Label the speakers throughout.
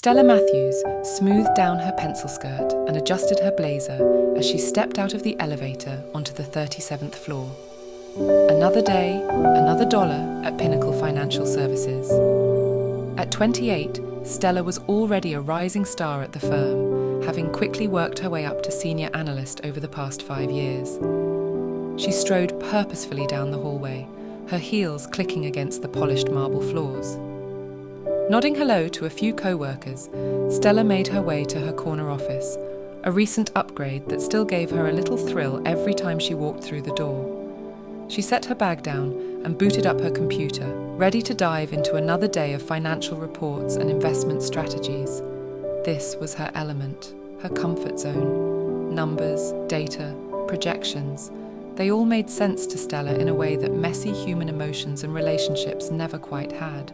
Speaker 1: Stella Matthews smoothed down her pencil skirt and adjusted her blazer as she stepped out of the elevator onto the 37th floor. Another day, another dollar at Pinnacle Financial Services. At 28, Stella was already a rising star at the firm, having quickly worked her way up to senior analyst over the past 5 years. She strode purposefully down the hallway, her heels clicking against the polished marble floors. Nodding hello to a few co-workers, Stella made her way to her corner office, a recent upgrade that still gave her a little thrill every time she walked through the door. She set her bag down and booted up her computer, ready to dive into another day of financial reports and investment strategies. This was her element, her comfort zone. Numbers, data, projections, they all made sense to Stella in a way that messy human emotions and relationships never quite had.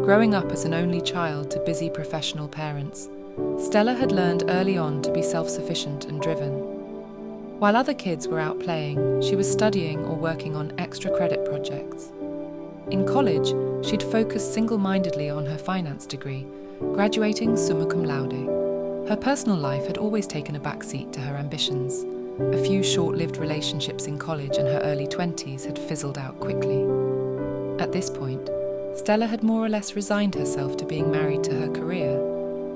Speaker 1: Growing up as an only child to busy professional parents, Stella had learned early on to be self-sufficient and driven. While other kids were out playing, she was studying or working on extra credit projects. In college, she'd focused single-mindedly on her finance degree, graduating summa cum laude. Her personal life had always taken a backseat to her ambitions. A few short-lived relationships in college and her early 20s had fizzled out quickly. At this point, Stella had more or less resigned herself to being married to her career,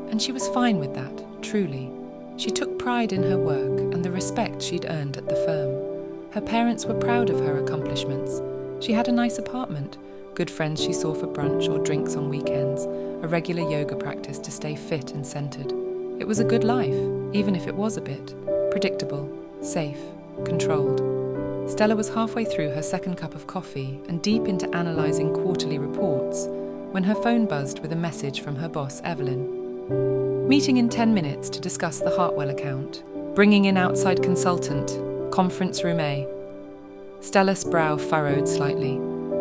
Speaker 1: and she was fine with that, truly. She took pride in her work and the respect she'd earned at the firm. Her parents were proud of her accomplishments. She had a nice apartment, good friends she saw for brunch or drinks on weekends, a regular yoga practice to stay fit and centered. It was a good life, even if it was a bit predictable, safe, controlled. Stella was halfway through her second cup of coffee and deep into analysing quarterly reports when her phone buzzed with a message from her boss, Evelyn. Meeting in 10 minutes to discuss the Hartwell account. Bringing in outside consultant. Conference room A. Stella's brow furrowed slightly.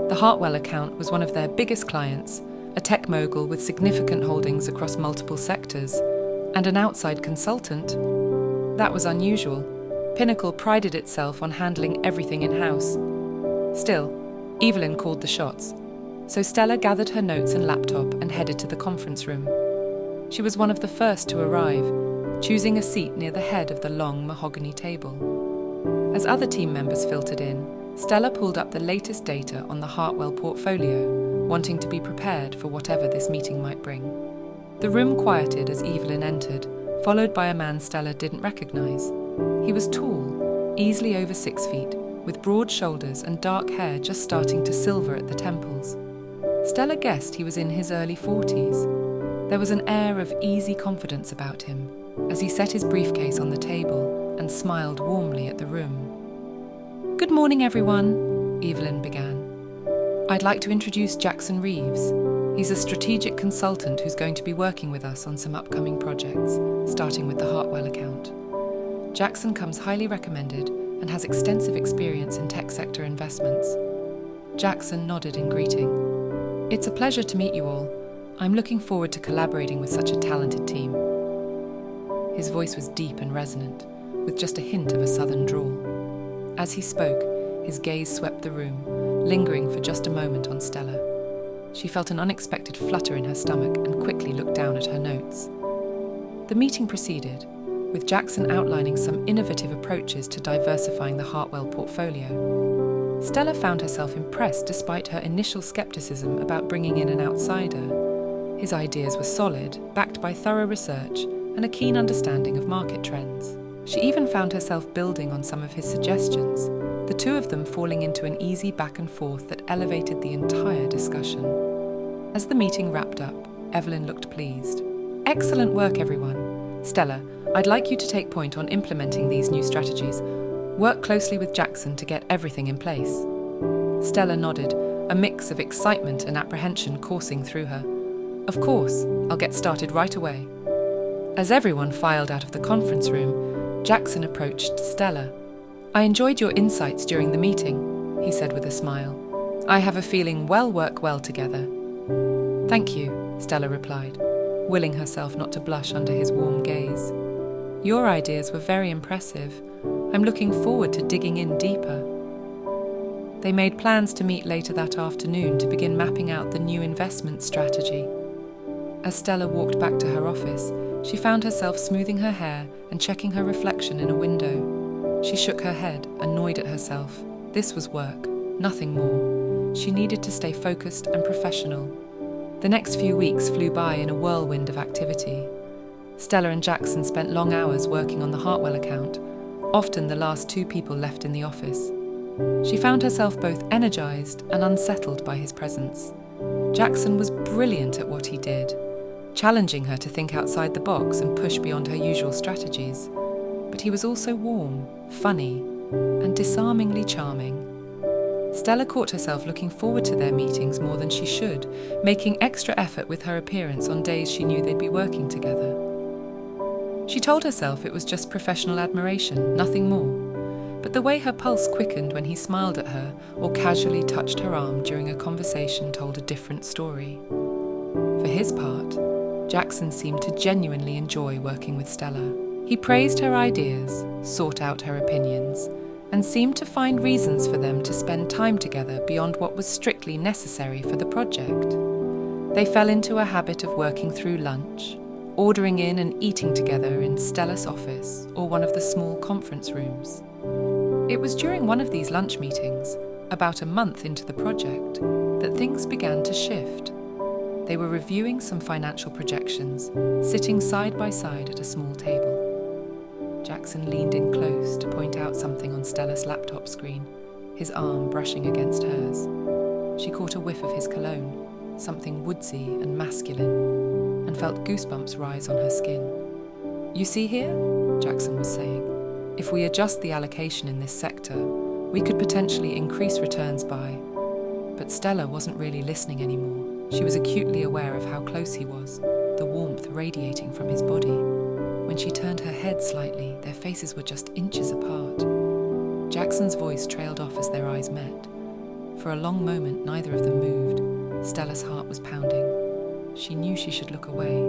Speaker 1: The Hartwell account was one of their biggest clients, a tech mogul with significant holdings across multiple sectors, and an outside consultant. That was unusual. Pinnacle prided itself on handling everything in-house. Still, Evelyn called the shots, so Stella gathered her notes and laptop and headed to the conference room. She was one of the first to arrive, choosing a seat near the head of the long mahogany table. As other team members filtered in, Stella pulled up the latest data on the Hartwell portfolio, wanting to be prepared for whatever this meeting might bring. The room quieted as Evelyn entered, followed by a man Stella didn't recognise. He was tall, easily over 6 feet, with broad shoulders and dark hair just starting to silver at the temples. Stella guessed he was in his early 40s. There was an air of easy confidence about him as he set his briefcase on the table and smiled warmly at the room. "Good morning, everyone," Evelyn began. "I'd like to introduce Jackson Reeves. He's a strategic consultant who's going to be working with us on some upcoming projects, starting with the Hartwell account. Jackson comes highly recommended and has extensive experience in tech sector investments." Jackson nodded in greeting. "It's a pleasure to meet you all. I'm looking forward to collaborating with such a talented team." His voice was deep and resonant, with just a hint of a southern drawl. As he spoke, his gaze swept the room, lingering for just a moment on Stella. She felt an unexpected flutter in her stomach and quickly looked down at her notes. The meeting proceeded, with Jackson outlining some innovative approaches to diversifying the Hartwell portfolio. Stella found herself impressed despite her initial skepticism about bringing in an outsider. His ideas were solid, backed by thorough research and a keen understanding of market trends. She even found herself building on some of his suggestions, the two of them falling into an easy back and forth that elevated the entire discussion. As the meeting wrapped up, Evelyn looked pleased. "Excellent work, everyone. Stella, I'd like you to take point on implementing these new strategies. Work closely with Jackson to get everything in place." Stella nodded, a mix of excitement and apprehension coursing through her. "Of course, I'll get started right away." As everyone filed out of the conference room, Jackson approached Stella. "I enjoyed your insights during the meeting," he said with a smile. "I have a feeling we'll work well together." "Thank you," Stella replied, willing herself not to blush under his warm gaze. "Your ideas were very impressive. I'm looking forward to digging in deeper." They made plans to meet later that afternoon to begin mapping out the new investment strategy. As Stella walked back to her office, she found herself smoothing her hair and checking her reflection in a window. She shook her head, annoyed at herself. This was work, nothing more. She needed to stay focused and professional. The next few weeks flew by in a whirlwind of activity. Stella and Jackson spent long hours working on the Hartwell account, often the last two people left in the office. She found herself both energized and unsettled by his presence. Jackson was brilliant at what he did, challenging her to think outside the box and push beyond her usual strategies. But he was also warm, funny, and disarmingly charming. Stella caught herself looking forward to their meetings more than she should, making extra effort with her appearance on days she knew they'd be working together. She told herself it was just professional admiration, nothing more. But the way her pulse quickened when he smiled at her or casually touched her arm during a conversation told a different story. For his part, Jackson seemed to genuinely enjoy working with Stella. He praised her ideas, sought out her opinions, and seemed to find reasons for them to spend time together beyond what was strictly necessary for the project. They fell into a habit of working through lunch, ordering in and eating together in Stella's office or one of the small conference rooms. It was during one of these lunch meetings, about a month into the project, that things began to shift. They were reviewing some financial projections, sitting side by side at a small table. Jackson leaned in close to point out something on Stella's laptop screen, his arm brushing against hers. She caught a whiff of his cologne, something woodsy and masculine, and felt goosebumps rise on her skin. "You see here," Jackson was saying, "if we adjust the allocation in this sector, we could potentially increase returns by..." But Stella wasn't really listening anymore. She was acutely aware of how close he was, the warmth radiating from his body. When she turned her head slightly, their faces were just inches apart. Jackson's voice trailed off as their eyes met. For a long moment, neither of them moved. Stella's heart was pounding. She knew she should look away,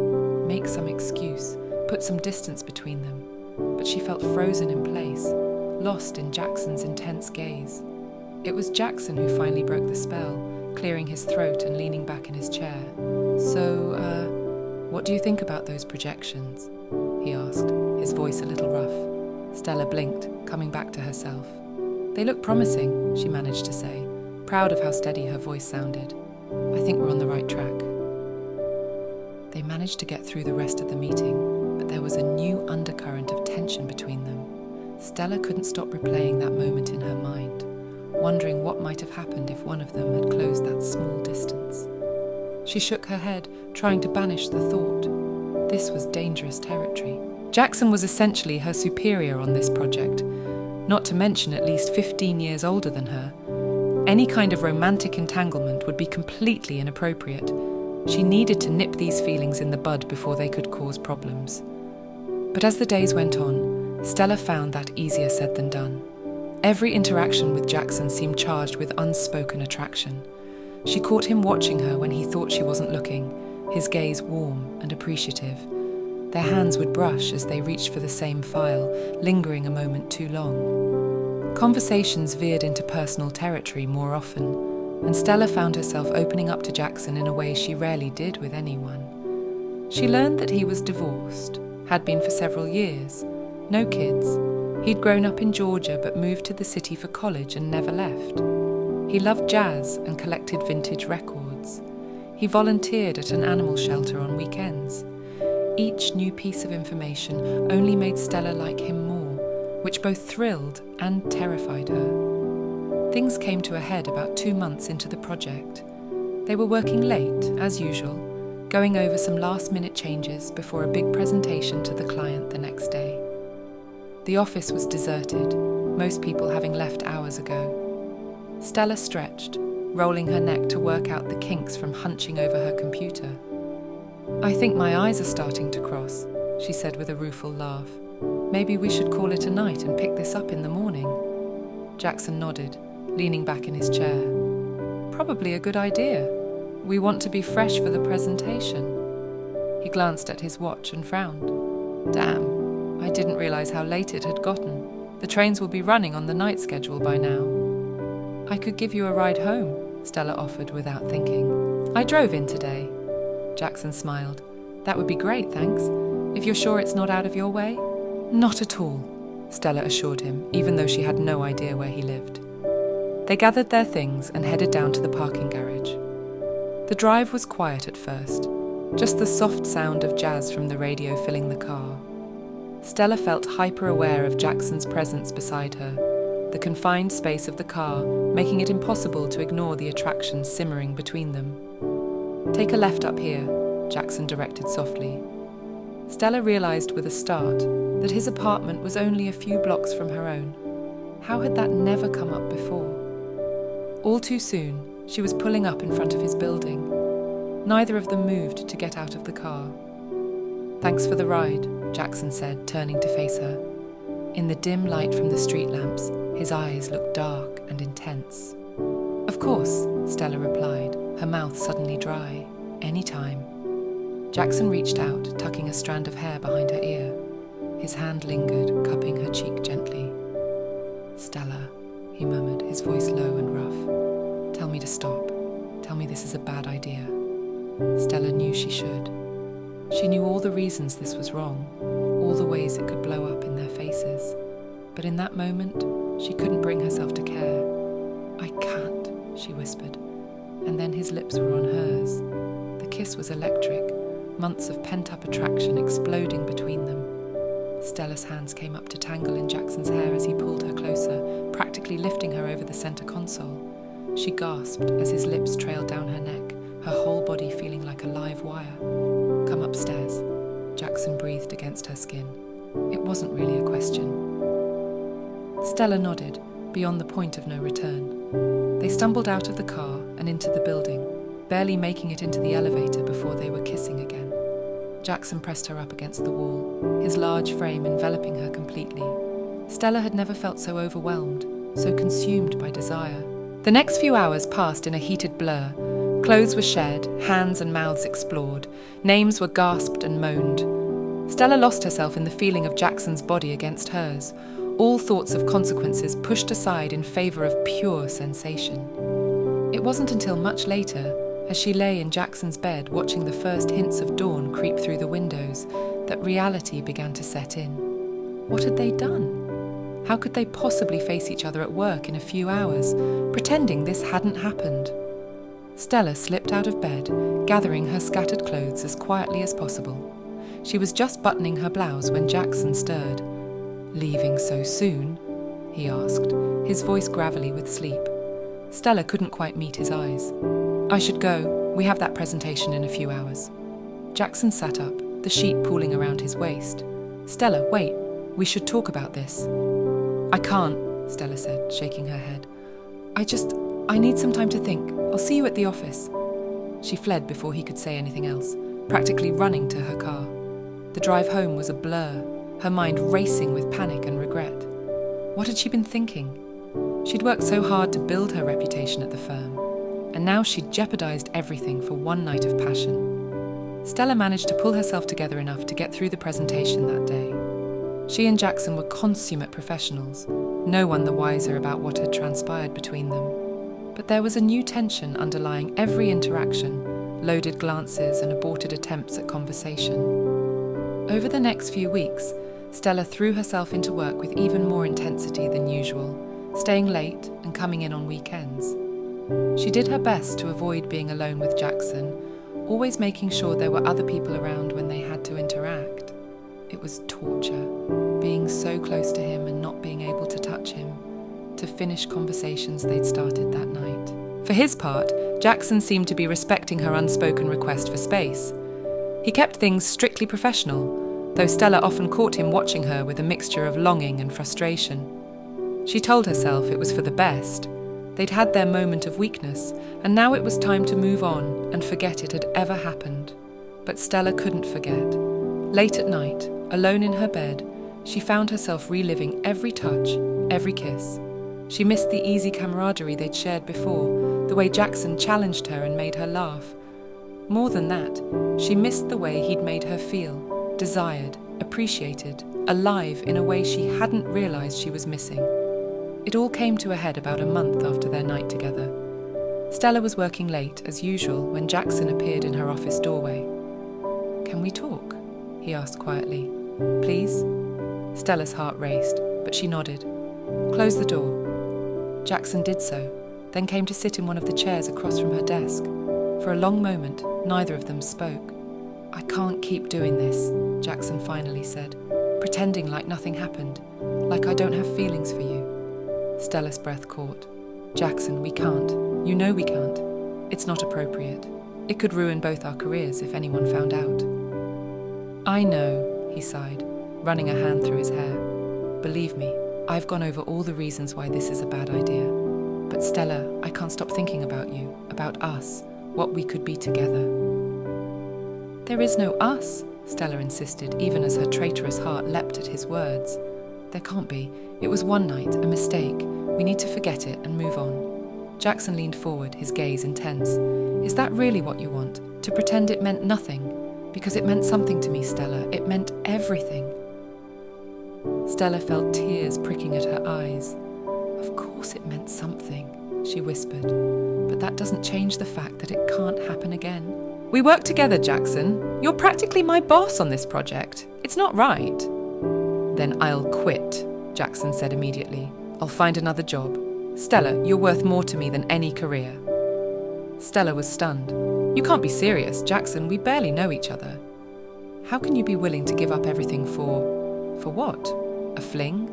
Speaker 1: make some excuse, put some distance between them. But she felt frozen in place, lost in Jackson's intense gaze. It was Jackson who finally broke the spell, clearing his throat and leaning back in his chair. "So, what do you think about those projections?" he asked, his voice a little rough. Stella blinked, coming back to herself. "They look promising," she managed to say, proud of how steady her voice sounded. "I think we're on the right track." They managed to get through the rest of the meeting, but there was a new undercurrent of tension between them. Stella couldn't stop replaying that moment in her mind, wondering what might have happened if one of them had closed that small distance. She shook her head, trying to banish the thought. This was dangerous territory. Jackson was essentially her superior on this project, not to mention at least 15 years older than her. Any kind of romantic entanglement would be completely inappropriate. She needed to nip these feelings in the bud before they could cause problems. But as the days went on, Stella found that easier said than done. Every interaction with Jackson seemed charged with unspoken attraction. She caught him watching her when he thought she wasn't looking, his gaze warm and appreciative. Their hands would brush as they reached for the same file, lingering a moment too long. Conversations veered into personal territory more often, and Stella found herself opening up to Jackson in a way she rarely did with anyone. She learned that he was divorced, had been for several years, no kids. He'd grown up in Georgia but moved to the city for college and never left. He loved jazz and collected vintage records. He volunteered at an animal shelter on weekends. Each new piece of information only made Stella like him more, which both thrilled and terrified her. Things came to a head about 2 months into the project. They were working late, as usual, going over some last-minute changes before a big presentation to the client the next day. The office was deserted, most people having left hours ago. Stella stretched, rolling her neck to work out the kinks from hunching over her computer. "I think my eyes are starting to cross," she said with a rueful laugh. "Maybe we should call it a night and pick this up in the morning." Jackson nodded, leaning back in his chair. "Probably a good idea. We want to be fresh for the presentation." He glanced at his watch and frowned. "Damn, I didn't realize how late it had gotten. The trains will be running on the night schedule by now." "I could give you a ride home," Stella offered without thinking. "I drove in today." Jackson smiled. That would be great, thanks. If you're sure it's not out of your way? Not at all, Stella assured him, even though she had no idea where he lived. They gathered their things and headed down to the parking garage. The drive was quiet at first, just the soft sound of jazz from the radio filling the car. Stella felt hyper-aware of Jackson's presence beside her, the confined space of the car making it impossible to ignore the attraction simmering between them. Take a left up here, Jackson directed softly. Stella realized with a start that his apartment was only a few blocks from her own. How had that never come up before? All too soon, she was pulling up in front of his building. Neither of them moved to get out of the car. Thanks for the ride, Jackson said, turning to face her. In the dim light from the street lamps, his eyes looked dark and intense. Of course, Stella replied, her mouth suddenly dry. Anytime. Jackson reached out, tucking a strand of hair behind her ear. His hand lingered, cupping her cheek gently. Stella, he murmured, his voice low and rough. Tell me to stop. Tell me this is a bad idea. Stella knew she should. She knew all the reasons this was wrong, all the ways it could blow up in their faces. But in that moment, she couldn't bring herself to care. I can't, she whispered. And then his lips were on hers. The kiss was electric, months of pent-up attraction exploding between them. Stella's hands came up to tangle in Jackson's hair as he pulled her closer, practically lifting her over the center console. She gasped as his lips trailed down her neck, her whole body feeling like a live wire. Come upstairs, Jackson breathed against her skin. It wasn't really a question. Stella nodded, beyond the point of no return. They stumbled out of the car and into the building, barely making it into the elevator before they were kissing again. Jackson pressed her up against the wall, his large frame enveloping her completely. Stella had never felt so overwhelmed, so consumed by desire. The next few hours passed in a heated blur. Clothes were shared, hands and mouths explored, names were gasped and moaned. Stella lost herself in the feeling of Jackson's body against hers, all thoughts of consequences pushed aside in favor of pure sensation. It wasn't until much later, as she lay in Jackson's bed watching the first hints of dawn creep through the windows, that reality began to set in. What had they done? How could they possibly face each other at work in a few hours, pretending this hadn't happened? Stella slipped out of bed, gathering her scattered clothes as quietly as possible. She was just buttoning her blouse when Jackson stirred. "Leaving so soon?" he asked, his voice gravelly with sleep. Stella couldn't quite meet his eyes. "I should go. We have that presentation in a few hours." Jackson sat up, the sheet pooling around his waist. "Stella, wait. We should talk about this." "I can't," Stella said, shaking her head. I need some time to think. I'll see you at the office." She fled before he could say anything else, practically running to her car. The drive home was a blur, her mind racing with panic and regret. What had she been thinking? She'd worked so hard to build her reputation at the firm, and now she'd jeopardized everything for one night of passion. Stella managed to pull herself together enough to get through the presentation that day. She and Jackson were consummate professionals, no one the wiser about what had transpired between them. But there was a new tension underlying every interaction, loaded glances and aborted attempts at conversation. Over the next few weeks, Stella threw herself into work with even more intensity than usual, staying late and coming in on weekends. She did her best to avoid being alone with Jackson, always making sure there were other people around when they had to interact. It was torture, being so close to him and not being able to touch him, to finish conversations they'd started that night. For his part, Jackson seemed to be respecting her unspoken request for space. He kept things strictly professional, though Stella often caught him watching her with a mixture of longing and frustration. She told herself it was for the best. They'd had their moment of weakness, and now it was time to move on and forget it had ever happened. But Stella couldn't forget. Late at night, alone in her bed, she found herself reliving every touch, every kiss. She missed the easy camaraderie they'd shared before, the way Jackson challenged her and made her laugh. More than that, she missed the way he'd made her feel, desired, appreciated, alive in a way she hadn't realized she was missing. It all came to a head about a month after their night together. Stella was working late, as usual, when Jackson appeared in her office doorway. "Can we talk?" he asked quietly. "Please?" Stella's heart raced, but she nodded. "Close the door." Jackson did so, then came to sit in one of the chairs across from her desk. For a long moment, neither of them spoke. "I can't keep doing this," Jackson finally said, "pretending like nothing happened, like I don't have feelings for you." Stella's breath caught. "Jackson, we can't. You know we can't. It's not appropriate. It could ruin both our careers if anyone found out." "I know," he sighed, running a hand through his hair. "Believe me, I've gone over all the reasons why this is a bad idea. But Stella, I can't stop thinking about you, about us, what we could be together." "There is no us," Stella insisted, even as her traitorous heart leapt at his words. "There can't be. It was one night, a mistake. We need to forget it and move on." Jackson leaned forward, his gaze intense. "Is that really what you want? To pretend it meant nothing? Because it meant something to me, Stella. It meant everything." Stella felt tears pricking at her eyes. "Of course it meant something," she whispered. "But that doesn't change the fact that it can't happen again." "We work together, Jackson. You're practically my boss on this project. It's not right." "Then I'll quit," Jackson said immediately. "I'll find another job. Stella, you're worth more to me than any career." Stella was stunned. "You can't be serious, Jackson. We barely know each other. How can you be willing to give up everything for what? A fling?"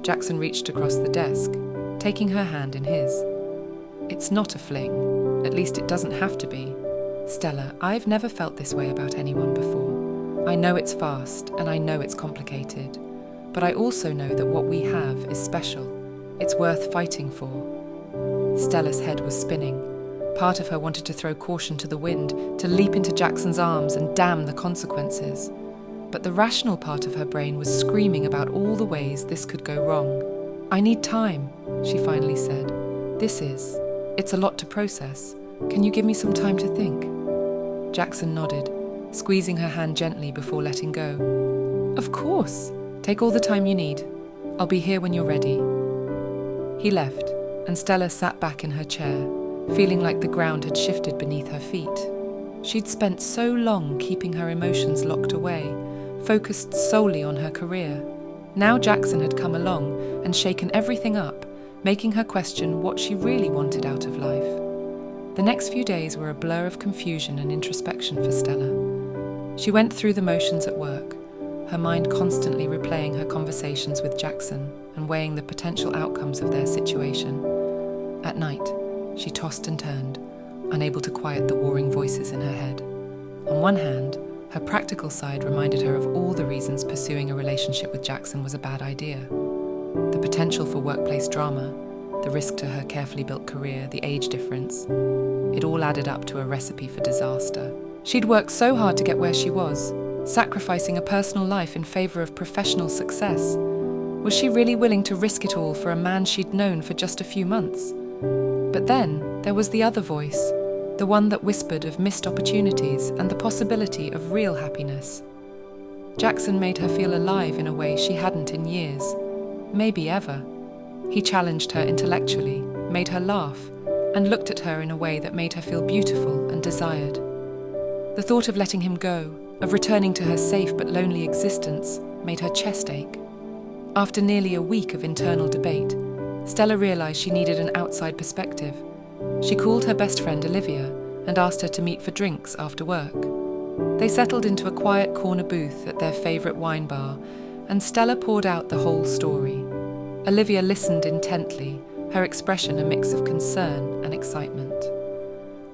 Speaker 1: Jackson reached across the desk, taking her hand in his. "It's not a fling. At least it doesn't have to be. Stella, I've never felt this way about anyone before. I know it's fast, and I know it's complicated. But I also know that what we have is special. It's worth fighting for." Stella's head was spinning. Part of her wanted to throw caution to the wind, to leap into Jackson's arms and damn the consequences. But the rational part of her brain was screaming about all the ways this could go wrong. "I need time," she finally said. It's a lot to process. Can you give me some time to think?" Jackson nodded, squeezing her hand gently before letting go. "Of course. Take all the time you need. I'll be here when you're ready." He left, and Stella sat back in her chair, feeling like the ground had shifted beneath her feet. She'd spent so long keeping her emotions locked away, focused solely on her career. Now Jackson had come along and shaken everything up, making her question what she really wanted out of life. The next few days were a blur of confusion and introspection for Stella. She went through the motions at work, her mind constantly replaying her conversations with Jackson and weighing the potential outcomes of their situation. At night, she tossed and turned, unable to quiet the warring voices in her head. On one hand, her practical side reminded her of all the reasons pursuing a relationship with Jackson was a bad idea. The potential for workplace drama, the risk to her carefully built career, the age difference. It all added up to a recipe for disaster. She'd worked so hard to get where she was, sacrificing a personal life in favour of professional success. Was she really willing to risk it all for a man she'd known for just a few months? But then there was the other voice, the one that whispered of missed opportunities and the possibility of real happiness. Jackson made her feel alive in a way she hadn't in years, maybe ever. He challenged her intellectually, made her laugh, and looked at her in a way that made her feel beautiful and desired. The thought of letting him go, of returning to her safe but lonely existence, made her chest ache. After nearly a week of internal debate, Stella realised she needed an outside perspective. She called her best friend Olivia and asked her to meet for drinks after work. They settled into a quiet corner booth at their favourite wine bar, and Stella poured out the whole story. Olivia listened intently, her expression a mix of concern and excitement.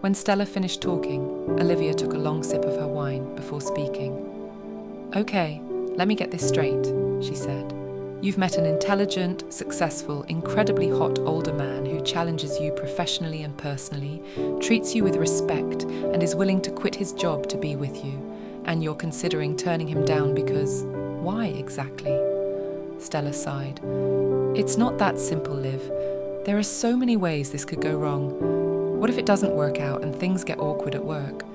Speaker 1: When Stella finished talking, Olivia took a long sip of her wine before speaking. "Okay, let me get this straight," she said. "You've met an intelligent, successful, incredibly hot older man who challenges you professionally and personally, treats you with respect, and is willing to quit his job to be with you, and you're considering turning him down because... why exactly?" Stella sighed. "It's not that simple, Liv. There are so many ways this could go wrong. What if it doesn't work out and things get awkward at work?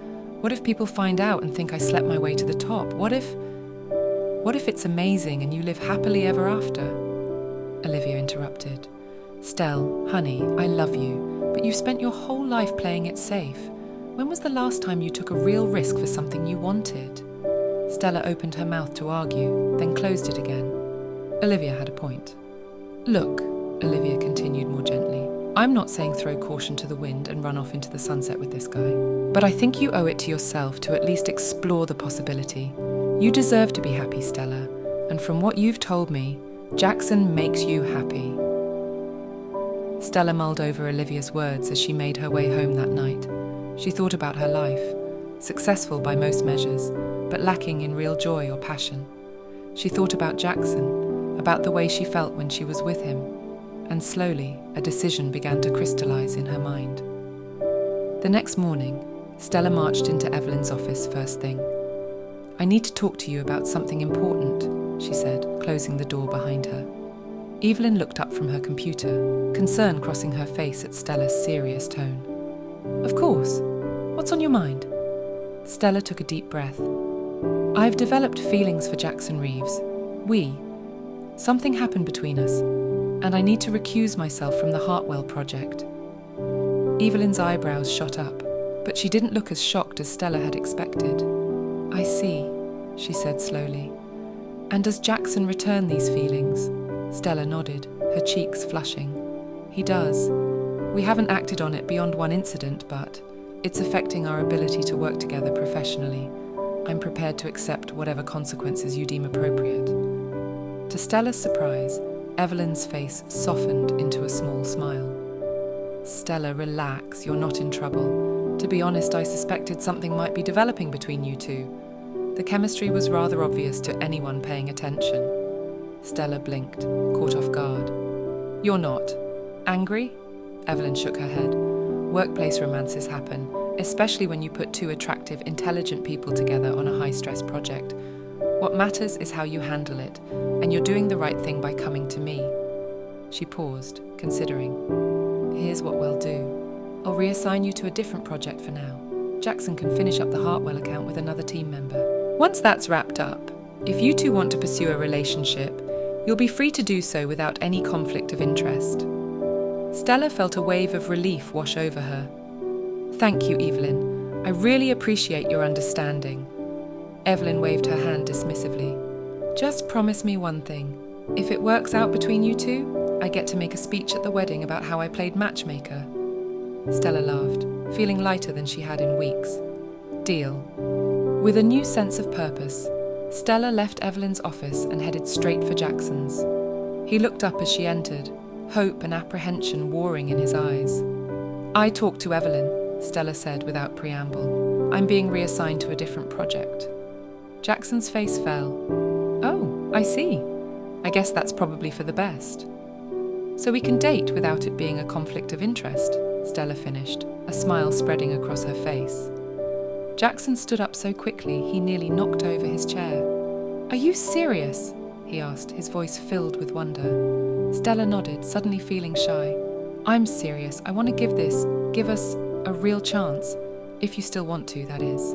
Speaker 1: What if people find out and think I slept my way to the top? What if it's amazing and you live happily ever after?" Olivia interrupted. "Stell, honey, I love you, But you've spent your whole life playing it safe. When was the last time you took a real risk for something you wanted? Stella opened her mouth to argue, then closed it again. Olivia had a point. Look, Olivia continued more gently, I'm not saying throw caution to the wind and run off into the sunset with this guy. But I think you owe it to yourself to at least explore the possibility. You deserve to be happy, Stella. And from what you've told me, Jackson makes you happy. Stella mulled over Olivia's words as she made her way home that night. She thought about her life, successful by most measures, but lacking in real joy or passion. She thought about Jackson, about the way she felt when she was with him, and slowly a decision began to crystallize in her mind. The next morning, Stella marched into Evelyn's office first thing. I need to talk to you about something important, she said, closing the door behind her. Evelyn looked up from her computer, concern crossing her face at Stella's serious tone. Of course. What's on your mind? Stella took a deep breath. I've developed feelings for Jackson Reeves. Something happened between us, and I need to recuse myself from the Hartwell project. Evelyn's eyebrows shot up, but she didn't look as shocked as Stella had expected. I see, she said slowly. And does Jackson return these feelings? Stella nodded, her cheeks flushing. He does. We haven't acted on it beyond one incident, but it's affecting our ability to work together professionally. I'm prepared to accept whatever consequences you deem appropriate. To Stella's surprise, Evelyn's face softened into a small smile. Stella, relax, you're not in trouble. To be honest, I suspected something might be developing between you two. The chemistry was rather obvious to anyone paying attention. Stella blinked, caught off guard. You're not. Angry? Evelyn shook her head. Workplace romances happen, especially when you put two attractive, intelligent people together on a high-stress project. What matters is how you handle it, and you're doing the right thing by coming to me. She paused, considering. Here's what we'll do. I'll reassign you to a different project for now. Jackson can finish up the Hartwell account with another team member. Once that's wrapped up, if you two want to pursue a relationship, you'll be free to do so without any conflict of interest. Stella felt a wave of relief wash over her. Thank you, Evelyn. I really appreciate your understanding. Evelyn waved her hand dismissively. Just promise me one thing. If it works out between you two, I get to make a speech at the wedding about how I played matchmaker. Stella laughed, feeling lighter than she had in weeks. Deal. With a new sense of purpose, Stella left Evelyn's office and headed straight for Jackson's. He looked up as she entered, hope and apprehension warring in his eyes. I talked to Evelyn, Stella said without preamble. I'm being reassigned to a different project. Jackson's face fell. Oh, I see. I guess that's probably for the best. So we can date without it being a conflict of interest, Stella finished, a smile spreading across her face. Jackson stood up so quickly he nearly knocked over his chair. Are you serious? He asked, his voice filled with wonder. Stella nodded, suddenly feeling shy. I'm serious. I want to give us a real chance. If you still want to, that is.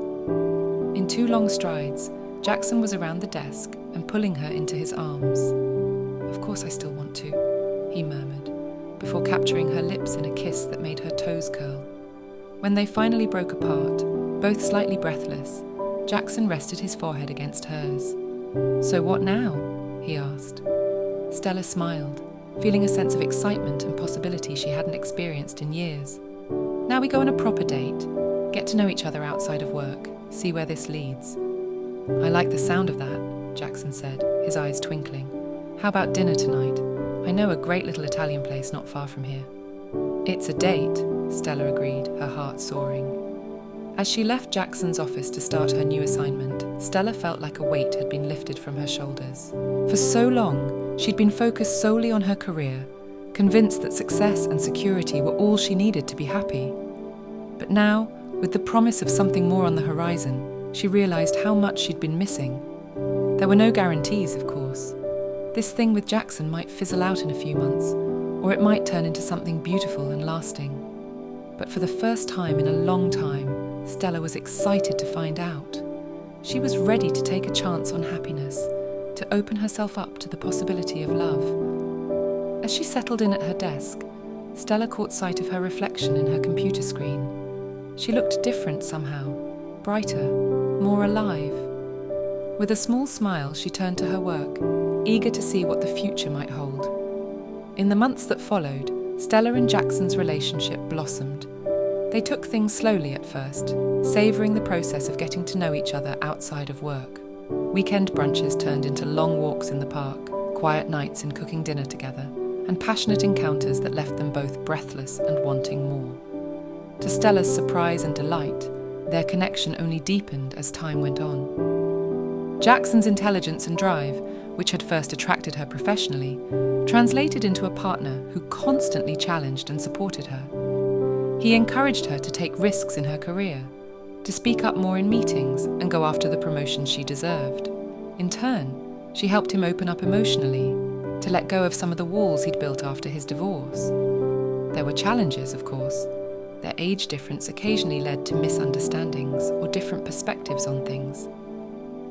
Speaker 1: In two long strides, Jackson was around the desk and pulling her into his arms. Of course I still want to, he murmured, before capturing her lips in a kiss that made her toes curl. When they finally broke apart, both slightly breathless, Jackson rested his forehead against hers. So what now? He asked. Stella smiled, feeling a sense of excitement and possibility she hadn't experienced in years. Now we go on a proper date, get to know each other outside of work, see where this leads. I like the sound of that, Jackson said, his eyes twinkling. How about dinner tonight? I know a great little Italian place not far from here. It's a date, Stella agreed, her heart soaring. As she left Jackson's office to start her new assignment, Stella felt like a weight had been lifted from her shoulders. For so long, she'd been focused solely on her career, convinced that success and security were all she needed to be happy. But now, with the promise of something more on the horizon, she realized how much she'd been missing. There were no guarantees, of course. This thing with Jackson might fizzle out in a few months, or it might turn into something beautiful and lasting. But for the first time in a long time, Stella was excited to find out. She was ready to take a chance on happiness, to open herself up to the possibility of love. As she settled in at her desk, Stella caught sight of her reflection in her computer screen. She looked different somehow, brighter, more alive. With a small smile, she turned to her work, eager to see what the future might hold. In the months that followed, Stella and Jackson's relationship blossomed. They took things slowly at first, savouring the process of getting to know each other outside of work. Weekend brunches turned into long walks in the park, quiet nights in cooking dinner together, and passionate encounters that left them both breathless and wanting more. To Stella's surprise and delight, their connection only deepened as time went on. Jackson's intelligence and drive, which had first attracted her professionally, translated into a partner who constantly challenged and supported her. He encouraged her to take risks in her career, to speak up more in meetings and go after the promotions she deserved. In turn, she helped him open up emotionally, to let go of some of the walls he'd built after his divorce. There were challenges, of course. Their age difference occasionally led to misunderstandings or different perspectives on things.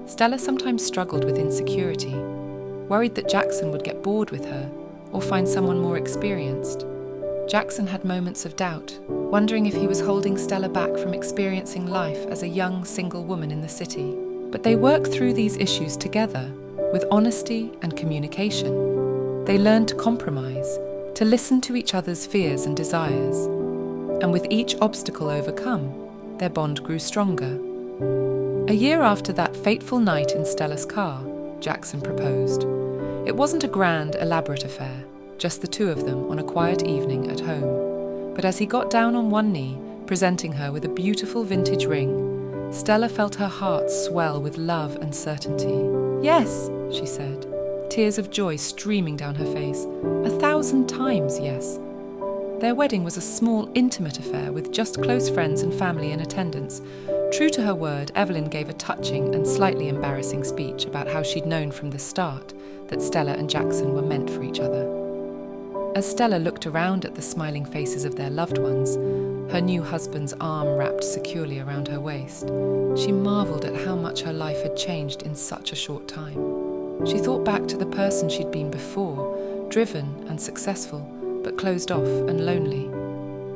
Speaker 1: Stella sometimes struggled with insecurity, worried that Jackson would get bored with her or find someone more experienced. Jackson had moments of doubt, wondering if he was holding Stella back from experiencing life as a young single woman in the city. But they worked through these issues together, with honesty and communication. They learned to compromise, to listen to each other's fears and desires. And with each obstacle overcome, their bond grew stronger. A year after that fateful night in Stella's car, Jackson proposed. It wasn't a grand, elaborate affair, just the two of them on a quiet evening at home. But as he got down on one knee, presenting her with a beautiful vintage ring, Stella felt her heart swell with love and certainty. "Yes," she said, tears of joy streaming down her face. 1,000 times yes. Their wedding was a small, intimate affair with just close friends and family in attendance. True to her word, Evelyn gave a touching and slightly embarrassing speech about how she'd known from the start that Stella and Jackson were meant for each other. As Stella looked around at the smiling faces of their loved ones, her new husband's arm wrapped securely around her waist, she marvelled at how much her life had changed in such a short time. She thought back to the person she'd been before, driven and successful, but closed off and lonely.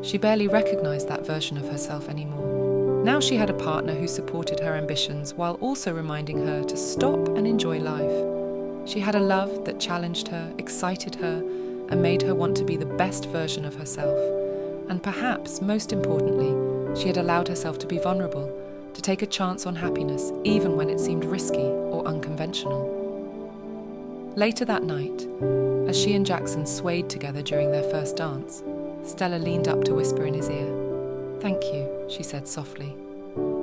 Speaker 1: She barely recognised that version of herself anymore. Now she had a partner who supported her ambitions while also reminding her to stop and enjoy life. She had a love that challenged her, excited her, and made her want to be the best version of herself. And perhaps, most importantly, she had allowed herself to be vulnerable, to take a chance on happiness even when it seemed risky or unconventional. Later that night, as she and Jackson swayed together during their first dance, Stella leaned up to whisper in his ear. "Thank you," she said softly.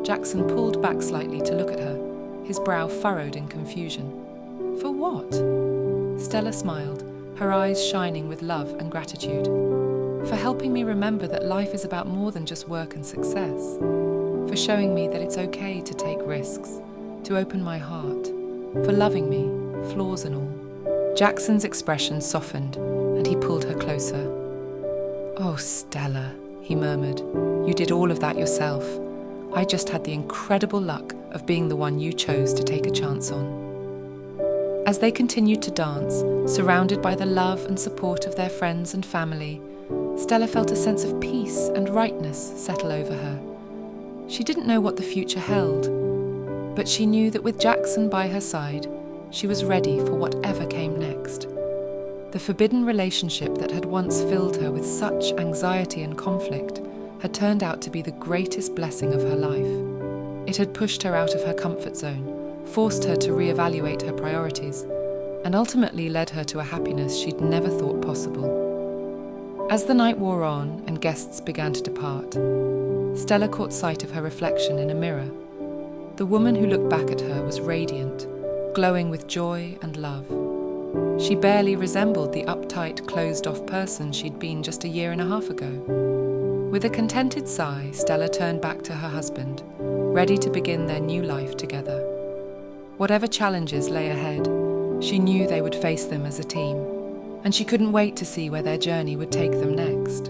Speaker 1: Jackson pulled back slightly to look at her, his brow furrowed in confusion. "For what?" Stella smiled, her eyes shining with love and gratitude. "For helping me remember that life is about more than just work and success. For showing me that it's okay to take risks, to open my heart. For loving me, flaws and all." Jackson's expression softened, and he pulled her closer. "Oh, Stella," he murmured, "you did all of that yourself. I just had the incredible luck of being the one you chose to take a chance on." As they continued to dance, surrounded by the love and support of their friends and family, Stella felt a sense of peace and rightness settle over her. She didn't know what the future held, but she knew that with Jackson by her side, she was ready for whatever came next. The forbidden relationship that had once filled her with such anxiety and conflict had turned out to be the greatest blessing of her life. It had pushed her out of her comfort zone, forced her to reevaluate her priorities, and ultimately led her to a happiness she'd never thought possible. As the night wore on and guests began to depart, Stella caught sight of her reflection in a mirror. The woman who looked back at her was radiant, glowing with joy and love. She barely resembled the uptight, closed-off person she'd been just a year and a half ago. With a contented sigh, Stella turned back to her husband, ready to begin their new life together. Whatever challenges lay ahead, she knew they would face them as a team, and she couldn't wait to see where their journey would take them next.